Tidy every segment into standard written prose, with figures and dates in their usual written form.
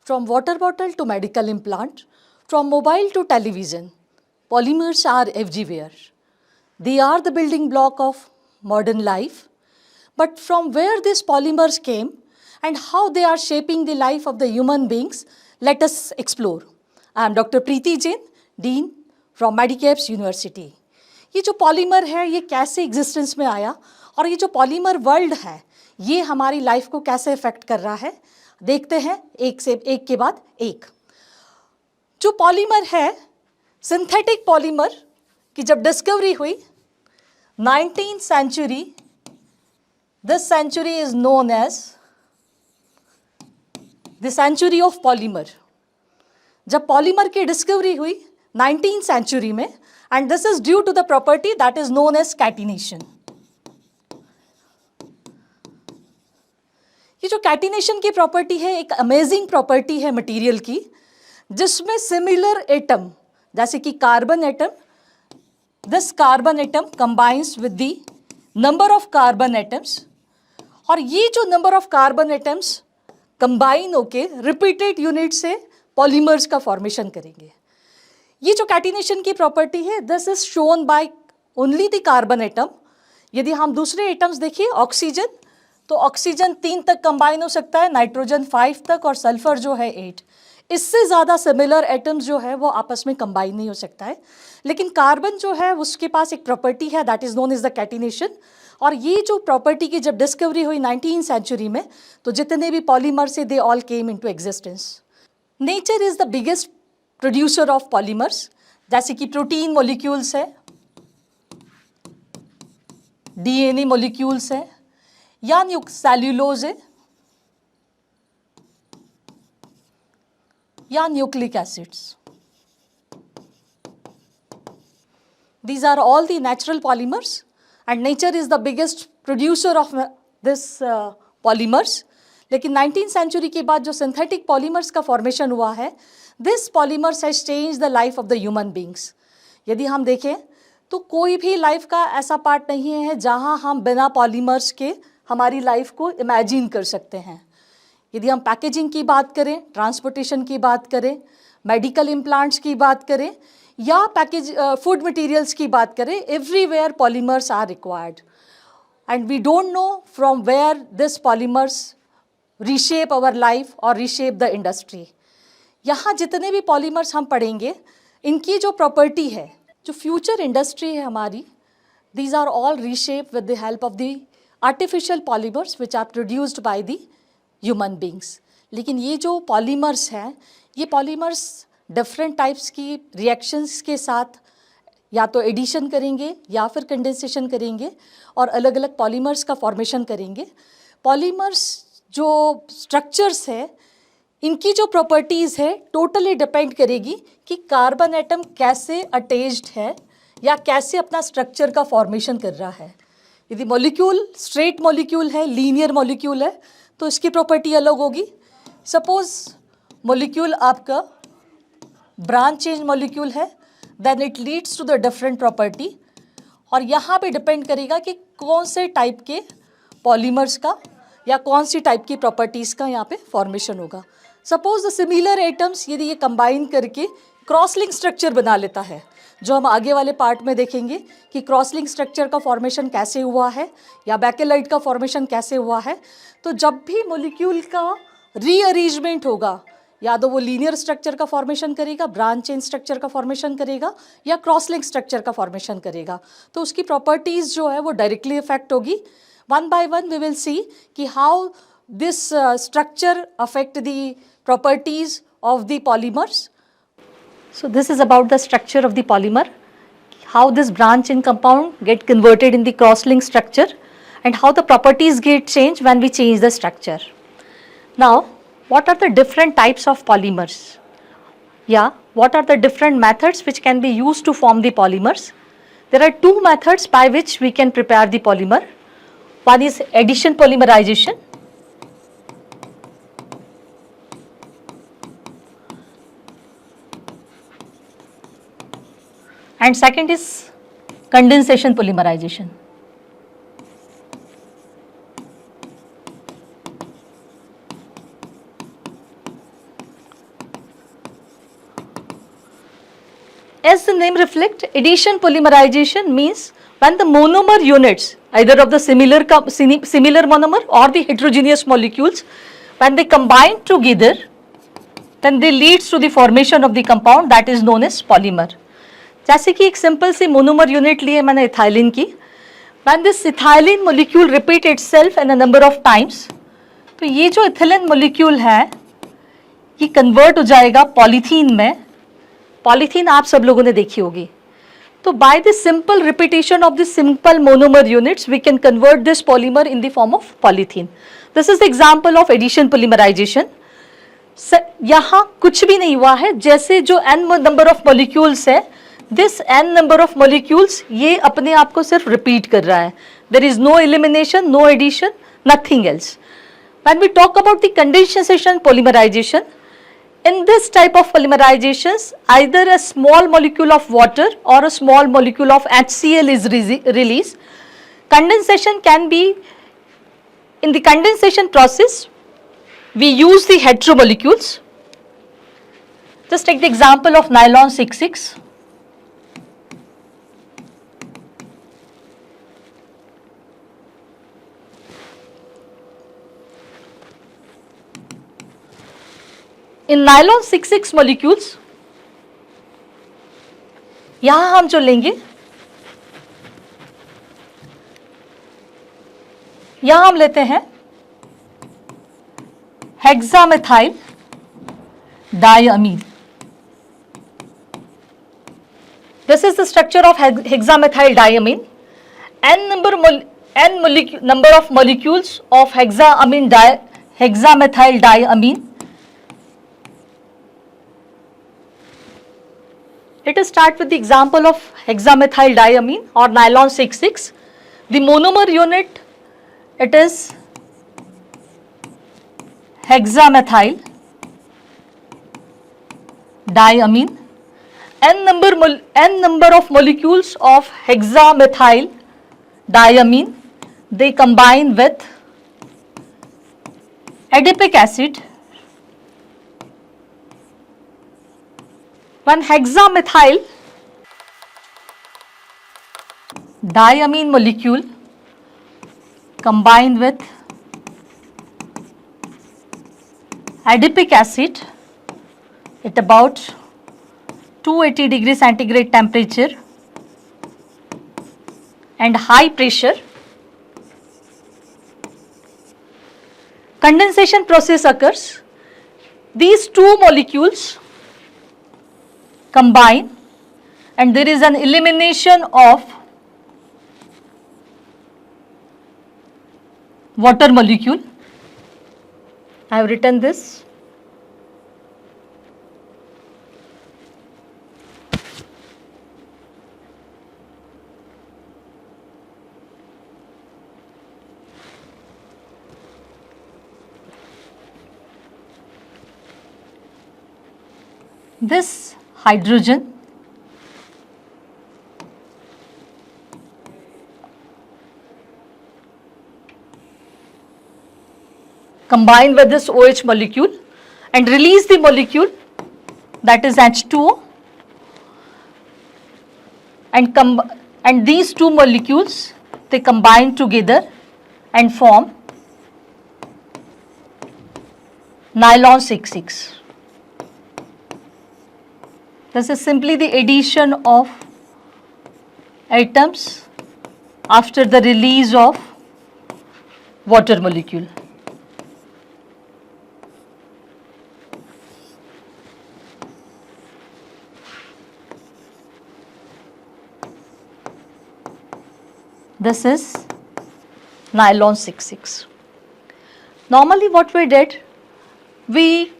From water bottle to medical implant, from mobile to television, polymers are everywhere. They are the building block of modern life. But from where these polymers came and how they are shaping the life of the human beings, let us explore. I am Dr. Preeti Jain, Dean from Medicaps University. ये जो polymer है ये कैसे existence में आया और ये जो पॉलीमर वर्ल्ड है ये हमारी लाइफ को कैसे इफेक्ट कर रहा है, देखते हैं एक के बाद एक। जो पॉलीमर है, सिंथेटिक पॉलीमर की जब डिस्कवरी हुई 19th century, this century is known as the century of polymer. जब पॉलीमर की डिस्कवरी हुई 19th सेंचुरी में, and this is due to the property that is known as catenation. ये जो कैटिनेशन की प्रॉपर्टी है एक अमेजिंग प्रॉपर्टी है मटेरियल की, जिसमें सिमिलर एटम जैसे कि carbon atom, this carbon atom combines with the number of carbon atoms, और ये जो number of carbon atoms combine होके रिपीटेड यूनिट से पॉलीमर्स का फॉर्मेशन करेंगे। ये जो कैटिनेशन की प्रॉपर्टी है this is shown by only the carbon atom. यदि हम दूसरे एटम्स देखिए, ऑक्सीजन, तो ऑक्सीजन 3 तक कंबाइन हो सकता है, नाइट्रोजन 5 तक और सल्फर जो है 8। इससे ज़्यादा सिमिलर एटम्स जो है वो आपस में कंबाइन नहीं हो सकता है। लेकिन कार्बन जो है उसके पास एक प्रॉपर्टी है that is known as the catenation, और ये जो प्रॉपर्टी की जब डिस्कवरी हुई 19th सेंचुरी में, तो जितने भी पॉलीमर्स है they all came into existence. Nature is the biggest producer of polymers, जैसे कि प्रोटीन मॉलिक्यूल्स है, डीएनए मॉलिक्यूल्स है, या सेल्यूलोज है, या nucleic acids. These are all the natural polymers and nature is the biggest producer of this polymers. लेकिन 19th century के बाद जो सिंथेटिक पॉलीमर्स का फॉर्मेशन हुआ है, this polymers has change the life of the human beings. यदि हम देखें तो कोई भी लाइफ का ऐसा पार्ट नहीं है जहां हम बिना पॉलीमर्स के हमारी लाइफ को इमेजिन कर सकते हैं। यदि हम पैकेजिंग की बात करें, ट्रांसपोर्टेशन की बात करें, मेडिकल इम्प्लांट्स की बात करें, या फूड मटेरियल्स की बात करें, everywhere polymers are required and we don't know from where this polymers reshape our life और रीशेप द इंडस्ट्री। यहाँ जितने भी पॉलीमर्स हम पढ़ेंगे इनकी जो प्रॉपर्टी है, जो फ्यूचर इंडस्ट्री है हमारी, these are all reshape with the help of the artificial polymers which are produced by the human beings. लेकिन ये जो पॉलीमर्स हैं, ये पॉलीमर्स डिफरेंट टाइप्स की रिएक्शंस के साथ या तो एडिशन करेंगे या फिर कंडेंसेशन करेंगे और अलग अलग पॉलीमर्स का फॉर्मेशन करेंगे। पॉलीमर्स जो स्ट्रक्चर्स है, इनकी जो प्रॉपर्टीज़ है टोटली डिपेंड करेगी कि कार्बन एटम कैसे अटैच्ड है या कैसे अपना स्ट्रक्चर का फॉर्मेशन कर रहा है। यदि मॉलिक्यूल स्ट्रेट मॉलिक्यूल है, लीनियर मॉलिक्यूल है, तो इसकी प्रॉपर्टी अलग होगी। सपोज मॉलिक्यूल आपका ब्रांच चेंज मॉलिक्यूल है, then it leads to the different property, और यहाँ पे डिपेंड करेगा कि कौन से टाइप के पॉलीमर्स का या कौन सी टाइप की प्रॉपर्टीज़ का यहाँ पे फॉर्मेशन होगा। सपोज द सिमिलर एटम्स यदि ये कंबाइन करके क्रॉस लिंक स्ट्रक्चर बना लेता है, जो हम आगे वाले पार्ट में देखेंगे कि क्रॉस लिंक स्ट्रक्चर का फॉर्मेशन कैसे हुआ है या बैकेलाइट का फॉर्मेशन कैसे हुआ है। तो जब भी मॉलिक्यूल का रीअरेंजमेंट होगा, या तो वो लीनियर स्ट्रक्चर का फॉर्मेशन करेगा, ब्रांच चेन स्ट्रक्चर का फॉर्मेशन करेगा, या क्रॉस लिंक स्ट्रक्चर का फॉर्मेशन करेगा, तो उसकी प्रॉपर्टीज़ जो है वो डायरेक्टली इफेक्ट होगी। One by one we will see कि how this structure affect the properties of the polymers. So this is about the structure of the polymer, how this branch in compound get converted in the cross-link structure and how the properties get changed when we change the structure. Now, what are the different types of polymers? Yeah, what are the different methods which can be used to form the polymers? There are two methods by which we can prepare the polymer. One is addition polymerization. And second is condensation polymerization. As the name reflects, addition polymerization means when the monomer units, either of the similar monomer or the heterogeneous molecules, when they combine together, then they leads to the formation of the compound that is known as polymer. जैसे कि एक simple सी monomer unit लिए मैंने ethylene की, when this ethylene molecule repeat itself in a number of times, तो ये जो ethylene molecule है ये कन्वर्ट हो जाएगा पॉलीथीन में. पॉलीथीन आप सब लोगों ने देखी होगी. तो by this simple repetition of this simple monomer units we can convert this polymer in the form of polythene. This is the example of addition polymerization. यहाँ कुछ भी नहीं हुआ है, जैसे जो n नंबर ऑफ मॉलिक्यूल्स है, this n number of molecules ये अपने आप को सिर्फ रिपीट कर रहा है. There is no elimination, no addition, nothing else. When we talk about the condensation polymerization, in this type of polymerizations, either a small molecule of water or a small molecule of HCl is released. Condensation can be, in the condensation process, we use the heteromolecules. Just take the example of nylon 6,6. In nylon 6,6 molecules, यहां हम जो लेंगे, यहां हम लेते हैं हेक्सामेथाइल डायअमीन. This is the structure of hexamethyl diamine. N number of molecules of hexamethyl diamine. Let us start with the example of hexamethyl diamine or nylon 6,6. The monomer unit, it is hexamethyl diamine. N number of molecules of hexamethyl diamine, they combine with adipic acid. When hexamethyl diamine molecule combined with adipic acid at about 280 degree centigrade temperature and high pressure, condensation process occurs. These two molecules combine and there is an elimination of water molecule. I have written this. This hydrogen combine with this OH molecule and release the molecule, that is H2O, and these two molecules they combine together and form nylon 6,6. This is simply the addition of atoms after the release of water molecule. This is nylon 6,6. Normally what we did, we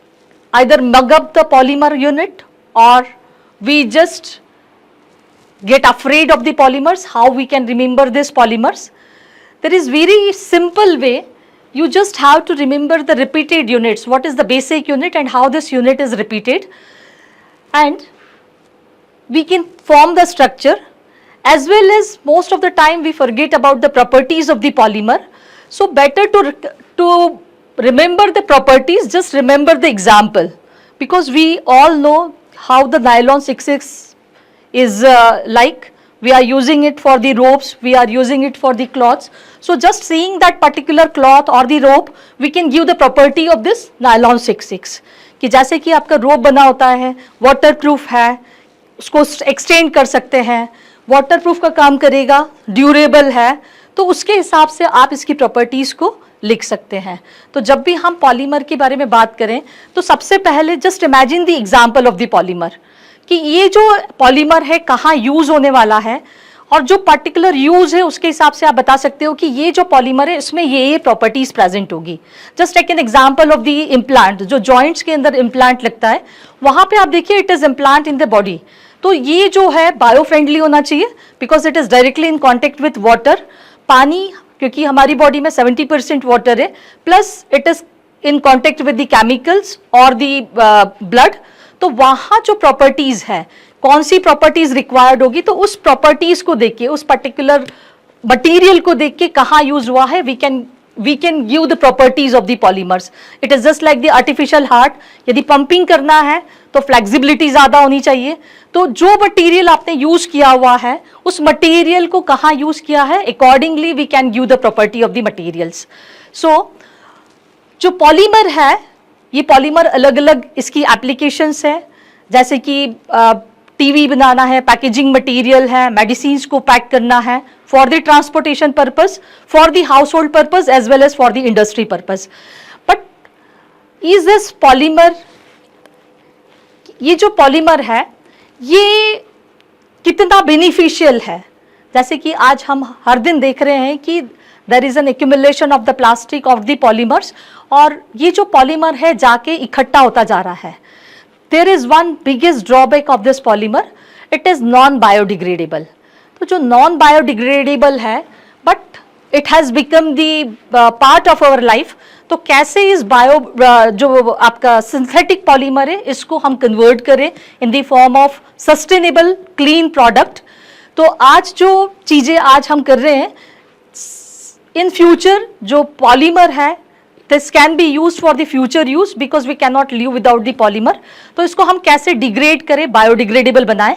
either mug up the polymer unit or we just get afraid of the polymers. How we can remember these polymers? There is very simple way. You just have to remember the repeated units. What is the basic unit and how this unit is repeated, and we can form the structure. As well as most of the time we forget about the properties of the polymer. So better to remember the properties, just remember the example, because we all know how the nylon 6,6 is like. We are using it for the ropes, we are using it for the cloths. So just seeing that particular cloth or the rope, we can give the property of this nylon 66 कि जैसे कि आपका रोप बना होता है, waterproof है, उसको extend कर सकते हैं, वाटरप्रूफ का काम करेगा, ड्यूरेबल है, तो उसके हिसाब से आप इसकी प्रॉपर्टीज को लिख सकते हैं. तो जब भी हम पॉलीमर के बारे में बात करें तो सबसे पहले just imagine the example of the polymer कि ये जो पॉलीमर है कहाँ यूज होने वाला है, और जो पर्टिकुलर यूज है उसके हिसाब से आप बता सकते हो कि ये जो पॉलीमर है इसमें ये प्रॉपर्टीज प्रेजेंट होगी. Just take an example of the implant. जो जॉइंट्स के अंदर इम्प्लांट लगता है वहां पे आप देखिए it is implant in the body. तो ये जो है बायो फ्रेंडली होना चाहिए because it is directly in contact with water. पानी, क्योंकि हमारी बॉडी में 70% वाटर है, plus it is in contact with the chemicals और द ब्लड. तो वहां जो प्रॉपर्टीज है, कौन सी प्रॉपर्टीज रिक्वायर्ड होगी, तो उस प्रॉपर्टीज को देख के, उस पर्टिकुलर मटेरियल को देख के कहाँ यूज हुआ है, we can give the properties of the polymers. It is just like the artificial heart. यदि पंपिंग करना है तो फ्लेक्सिबिलिटी ज्यादा होनी चाहिए. तो जो मटेरियल आपने यूज किया हुआ है उस मटेरियल को कहाँ यूज किया है, accordingly we can give the property of the materials. So जो पॉलीमर है, ये पॉलीमर अलग अलग इसकी एप्लीकेशंस है, जैसे कि टीवी बनाना है, पैकेजिंग मटेरियल है, मेडिसिन्स को पैक करना है, for the transportation purpose, for the household purpose as well as for the industry purpose. But is this polymer, ये जो पॉलीमर है ये कितना बेनिफिशियल है. जैसे कि आज हम हर दिन देख रहे हैं कि there is an accumulation of the plastic of the polymers, और ये जो पॉलीमर है जाके इकट्ठा होता जा रहा है. There is one biggest drawback of this polymer, it is non biodegradable. तो जो नॉन बायोडिग्रेडेबल है but it has become the part of our life. तो कैसे इस जो आपका सिंथेटिक पॉलीमर है इसको हम कन्वर्ट करें in the form of sustainable clean product. तो आज जो चीजें आज हम कर रहे हैं, इन फ्यूचर जो पॉलीमर है this can be use for the future use because we can not live without the polymer. तो इसको हम कैसे डिग्रेड करें, बायोडिग्रेडेबल बनाएं,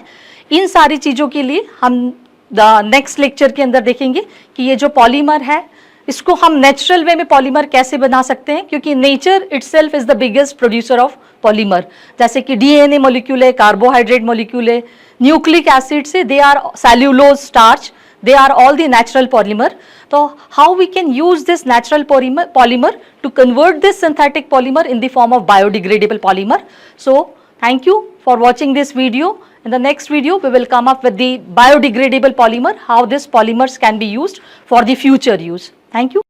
इन सारी चीज़ों के लिए हम नेक्स्ट लेक्चर के अंदर देखेंगे कि ये जो पॉलीमर है इसको हम नेचुरल वे में पॉलीमर कैसे बना सकते हैं, क्योंकि nature itself is the biggest producer of polymer. जैसे कि डीएनए मॉलिक्यूल है, कार्बोहाइड्रेट मॉलिक्यूल है, न्यूक्लिक एसिड से they are cellulose, starch, they are all the natural polymer. So how we can use this natural polymer to convert this synthetic polymer in the form of biodegradable polymer. So thank you for watching this video. In the next video we will come up with the biodegradable polymer, how this polymers can be used for the future use. Thank you.